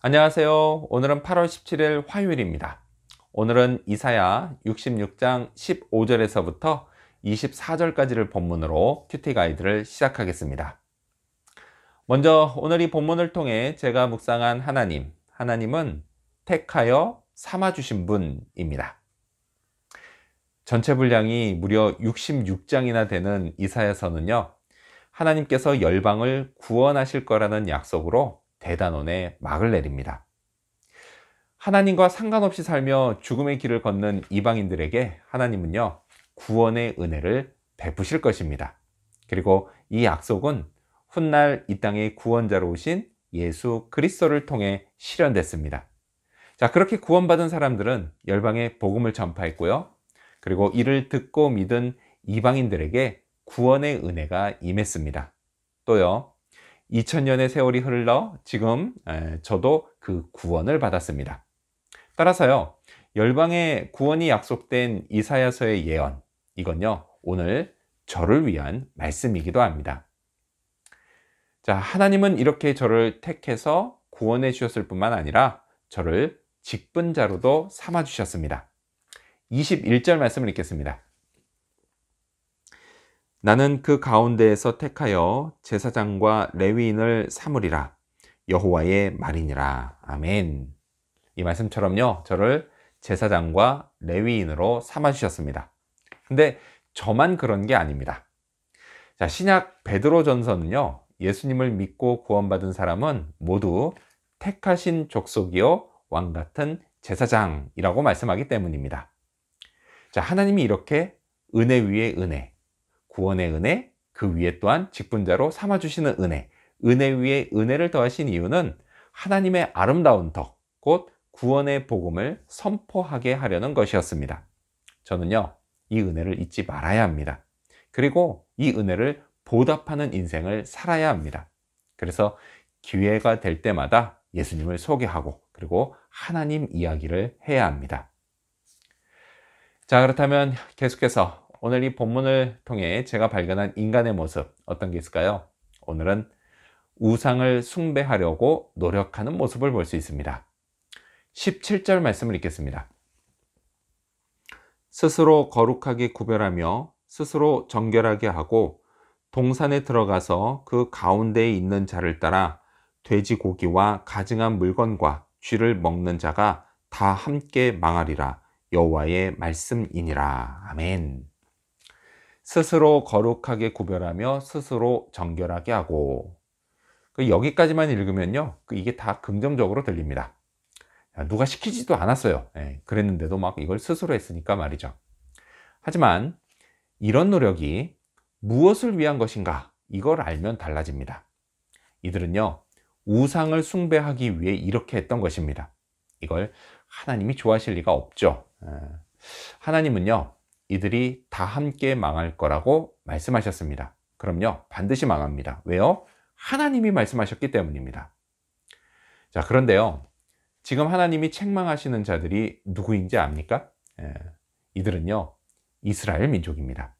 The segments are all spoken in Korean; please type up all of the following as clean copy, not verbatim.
안녕하세요. 오늘은 8월 17일 화요일입니다. 오늘은 이사야 66장 15절에서부터 24절까지를 본문으로 큐티 가이드를 시작하겠습니다. 먼저 오늘 이 본문을 통해 제가 묵상한 하나님은 택하여 삼아주신 분입니다. 전체 분량이 무려 66장이나 되는 이사야서는요, 하나님께서 열방을 구원하실 거라는 약속으로 대단원의 막을 내립니다. 하나님과 상관없이 살며 죽음의 길을 걷는 이방인들에게 하나님은요, 구원의 은혜를 베푸실 것입니다. 그리고 이 약속은 훗날 이 땅의 구원자로 오신 예수 그리스도를 통해 실현됐습니다. 자, 그렇게 구원받은 사람들은 열방에 복음을 전파했고요. 그리고 이를 듣고 믿은 이방인들에게 구원의 은혜가 임했습니다. 또요, 2000년의 세월이 흘러 지금 저도 그 구원을 받았습니다. 따라서요, 열방의 구원이 약속된 이사야서의 예언, 이건요, 오늘 저를 위한 말씀이기도 합니다. 자, 하나님은 이렇게 저를 택해서 구원해 주셨을 뿐만 아니라 저를 직분자로도 삼아 주셨습니다. 21절 말씀을 읽겠습니다. 나는 그 가운데에서 택하여 제사장과 레위인을 삼으리라. 여호와의 말이니라. 아멘. 이 말씀처럼요, 저를 제사장과 레위인으로 삼아 주셨습니다. 근데 저만 그런 게 아닙니다. 자, 신약 베드로전서는요, 예수님을 믿고 구원받은 사람은 모두 택하신 족속이요 왕 같은 제사장이라고 말씀하기 때문입니다. 자, 하나님이 이렇게 은혜 위에 은혜, 구원의 은혜, 그 위에 또한 직분자로 삼아주시는 은혜 위에 은혜를 더하신 이유는 하나님의 아름다운 덕, 곧 구원의 복음을 선포하게 하려는 것이었습니다. 저는요, 이 은혜를 잊지 말아야 합니다. 그리고 이 은혜를 보답하는 인생을 살아야 합니다. 그래서 기회가 될 때마다 예수님을 소개하고 그리고 하나님 이야기를 해야 합니다. 자, 그렇다면 계속해서 오늘 이 본문을 통해 제가 발견한 인간의 모습, 어떤 게 있을까요? 오늘은 우상을 숭배하려고 노력하는 모습을 볼 수 있습니다. 17절 말씀을 읽겠습니다. 스스로 거룩하게 구별하며 스스로 정결하게 하고 동산에 들어가서 그 가운데에 있는 자를 따라 돼지고기와 가증한 물건과 쥐를 먹는 자가 다 함께 망하리라. 여호와의 말씀이니라. 아멘. 스스로 거룩하게 구별하며 스스로 정결하게 하고, 여기까지만 읽으면요, 이게 다 긍정적으로 들립니다. 누가 시키지도 않았어요. 그랬는데도 막 이걸 스스로 했으니까 말이죠. 하지만 이런 노력이 무엇을 위한 것인가, 이걸 알면 달라집니다. 이들은요, 우상을 숭배하기 위해 이렇게 했던 것입니다. 이걸 하나님이 좋아하실 리가 없죠. 하나님은요, 이들이 다 함께 망할 거라고 말씀하셨습니다. 그럼요, 반드시 망합니다. 왜요? 하나님이 말씀하셨기 때문입니다. 자, 그런데요, 지금 하나님이 책망하시는 자들이 누구인지 압니까? 이들은요, 이스라엘 민족입니다.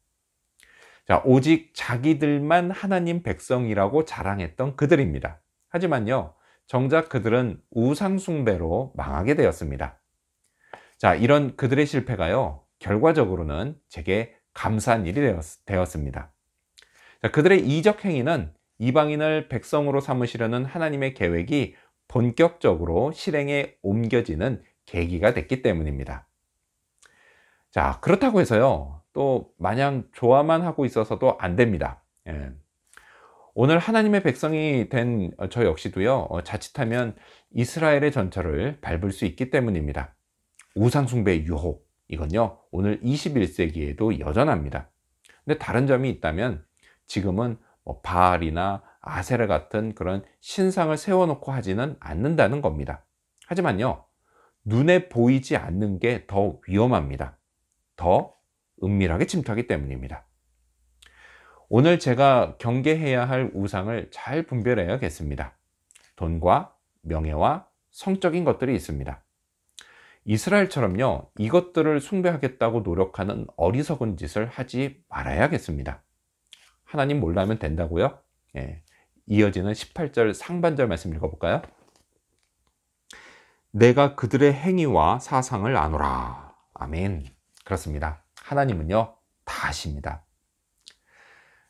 자, 오직 자기들만 하나님 백성이라고 자랑했던 그들입니다. 하지만요, 정작 그들은 우상숭배로 망하게 되었습니다. 자, 이런 그들의 실패가요, 결과적으로는 제게 감사한 일이 되었습니다. 자, 그들의 이적 행위는 이방인을 백성으로 삼으시려는 하나님의 계획이 본격적으로 실행에 옮겨지는 계기가 됐기 때문입니다. 자, 그렇다고 해서요, 또 마냥 좋아만 하고 있어서도 안 됩니다. 오늘 하나님의 백성이 된 저 역시도요, 자칫하면 이스라엘의 전철을 밟을 수 있기 때문입니다. 우상숭배의 유혹, 이건요, 오늘 21세기에도 여전합니다. 근데 다른 점이 있다면 지금은 바알이나 아세라 같은 그런 신상을 세워놓고 하지는 않는다는 겁니다. 하지만요, 눈에 보이지 않는 게 더 위험합니다. 더 은밀하게 침투하기 때문입니다. 오늘 제가 경계해야 할 우상을 잘 분별해야겠습니다. 돈과 명예와 성적인 것들이 있습니다. 이스라엘처럼요, 이것들을 숭배하겠다고 노력하는 어리석은 짓을 하지 말아야겠습니다. 하나님 몰라면 된다고요? 이어지는 18절 상반절 말씀 읽어볼까요? 내가 그들의 행위와 사상을 아노라. 아멘. 그렇습니다. 하나님은요, 다 아십니다.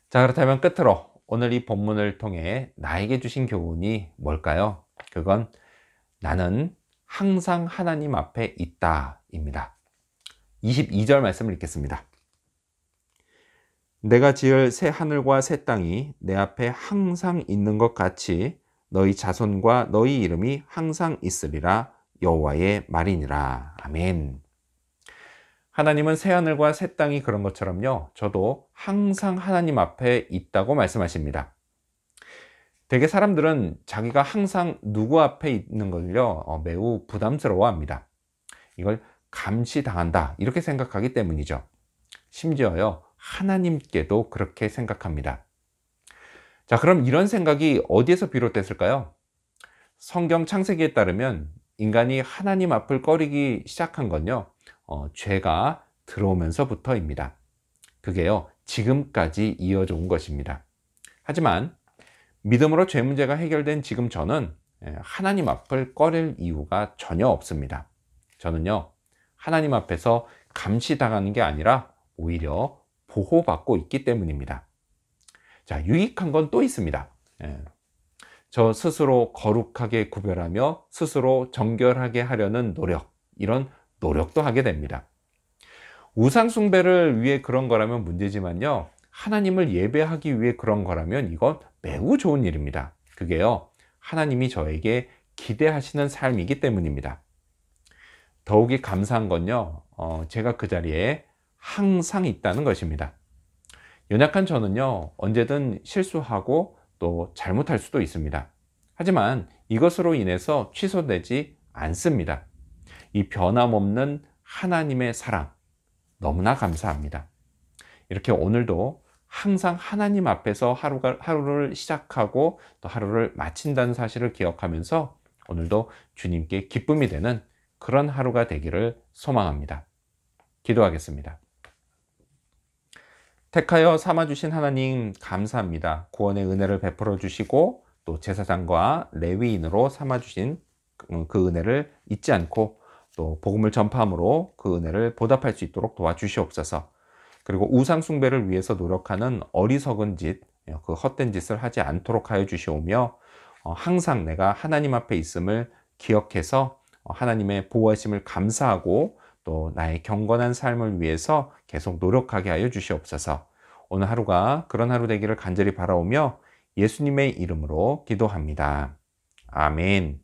자, 그렇다면 끝으로 오늘 이 본문을 통해 나에게 주신 교훈이 뭘까요? 그건 나는 항상 하나님 앞에 있다 입니다. 22절 말씀을 읽겠습니다. 내가 지을 새 하늘과 새 땅이 내 앞에 항상 있는 것 같이 너희 자손과 너희 이름이 항상 있으리라. 여호와의 말이니라. 아멘. 하나님은 새 하늘과 새 땅이 그런 것처럼요, 저도 항상 하나님 앞에 있다고 말씀하십니다. 대개 사람들은 자기가 항상 누구 앞에 있는 걸요, 매우 부담스러워합니다. 이걸 감시당한다 이렇게 생각하기 때문이죠. 심지어요, 하나님께도 그렇게 생각합니다. 자, 그럼 이런 생각이 어디에서 비롯됐을까요? 성경 창세기에 따르면 인간이 하나님 앞을 꺼리기 시작한 건요, 죄가 들어오면서부터입니다. 그게요, 지금까지 이어져 온 것입니다. 하지만 믿음으로 죄 문제가 해결된 지금 저는 하나님 앞을 꺼릴 이유가 전혀 없습니다. 저는요, 하나님 앞에서 감시당하는 게 아니라 오히려 보호받고 있기 때문입니다. 자, 유익한 건 또 있습니다. 저 스스로 거룩하게 구별하며 스스로 정결하게 하려는 노력, 이런 노력도 하게 됩니다. 우상 숭배를 위해 그런 거라면 문제지만요, 하나님을 예배하기 위해 그런 거라면 이건 매우 좋은 일입니다. 그게요, 하나님이 저에게 기대하시는 삶이기 때문입니다. 더욱이 감사한 건요, 제가 그 자리에 항상 있다는 것입니다. 연약한 저는요, 언제든 실수하고 또 잘못할 수도 있습니다. 하지만 이것으로 인해서 취소되지 않습니다. 이 변함없는 하나님의 사랑, 너무나 감사합니다. 이렇게 오늘도 항상 하나님 앞에서 하루를 시작하고 또 하루를 마친다는 사실을 기억하면서 오늘도 주님께 기쁨이 되는 그런 하루가 되기를 소망합니다. 기도하겠습니다. 택하여 삼아주신 하나님 감사합니다. 구원의 은혜를 베풀어 주시고 또 제사장과 레위인으로 삼아주신 그 은혜를 잊지 않고 또 복음을 전파함으로 그 은혜를 보답할 수 있도록 도와주시옵소서. 그리고 우상 숭배를 위해서 노력하는 어리석은 짓, 그 헛된 짓을 하지 않도록 하여 주시오며 항상 내가 하나님 앞에 있음을 기억해서 하나님의 보호하심을 감사하고 또 나의 경건한 삶을 위해서 계속 노력하게 하여 주시옵소서. 오늘 하루가 그런 하루 되기를 간절히 바라오며 예수님의 이름으로 기도합니다. 아멘.